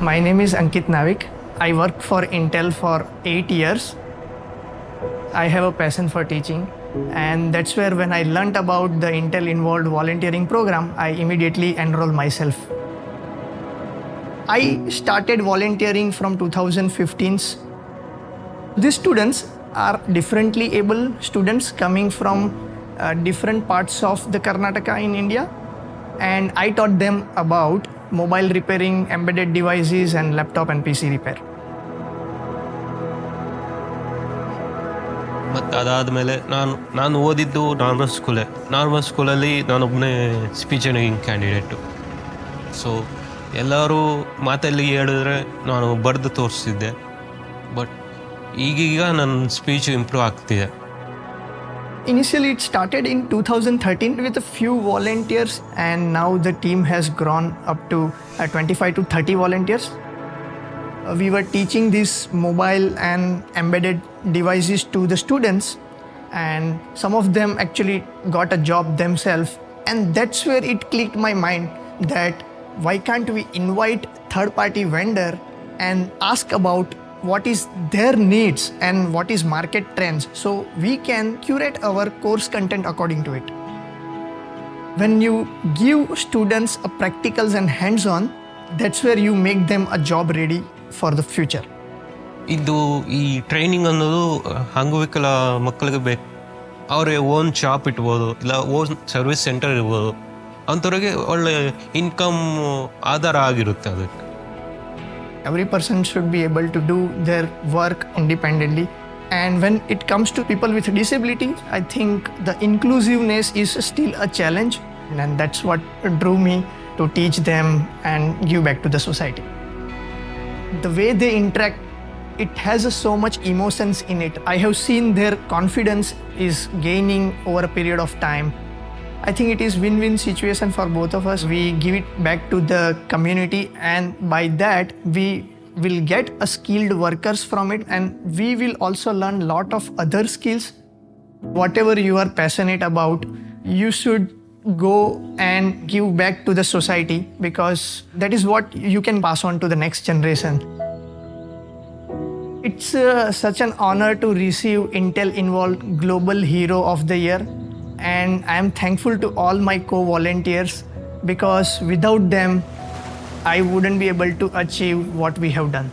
My name is Ankit Navik. I work for Intel for 8 years. I have a passion for teaching, and that's where when I learnt about the Intel involved volunteering program, I immediately enrolled myself. I started volunteering from 2015. These students are differently able students coming from different parts of the Karnataka in India, and I taught them about mobile repairing, embedded devices, and laptop and PC repair. ಮತ್ತು ಅದಾದಮೇಲೆ ನಾನು ಓದಿದ್ದು normal ಸ್ಕೂಲಲ್ಲಿ ನಾನೊಬ್ಬನೇ speech and candidate. So ಎಲ್ಲರೂ ಮಾತಲ್ಲಿ ಹೇಳಿದ್ರೆ ನಾನು ಬರೆದು ತೋರಿಸ್ತಿದ್ದೆ. ಬಟ್ ಈಗೀಗ ನನ್ನ ಸ್ಪೀಚ್ ಇಂಪ್ರೂವ್ ಆಗ್ತಿದೆ. Initially, it started in 2013 with a few volunteers, and now the team has grown up to 25 to 30 volunteers. We were teaching these mobile and embedded devices to the students, and some of them actually got a job themselves. And that's where it clicked my mind that why can't we invite third-party vendor and ask about what is their needs and what is market trends, so we can curate our course content according to it. When you give students a practicals and hands-on, that's where you make them a job ready for the future. ಇದು ಈ training ಅನ್ನೋದು ಅಂಗವಿಕಲ ಮಕ್ಕಳಿಗೆ ಬೇಕು. ಅವರೇ own shop ಇಟ್ಬೋದು, ಇಲ್ಲ own service centre ಇರ್ಬೋದು. ಅಂಥವ್ರಿಗೆ ಒಳ್ಳೆ ಇನ್ಕಮ್ ಆಧಾರ ಆಗಿರುತ್ತೆ ಅದಕ್ಕೆ. Every person should be able to do their work independently. And when it comes to people with disabilities, I think the inclusiveness is still a challenge. And that's what drew me to teach them and give back to the society. The way they interact, it has so much emotions in it. I have seen their confidence is gaining over a period of time. I think it is win-win situation for both of us. We give it back to the community, and by that we will get a skilled workers from it, and we will also learn lot of other skills. Whatever you are passionate about, you should go and give back to the society, because that is what you can pass on to the next generation. It's such an honor to receive Intel Involved Global Hero of the Year. And I am thankful to all my co-volunteers, because without them, I wouldn't be able to achieve what we have done.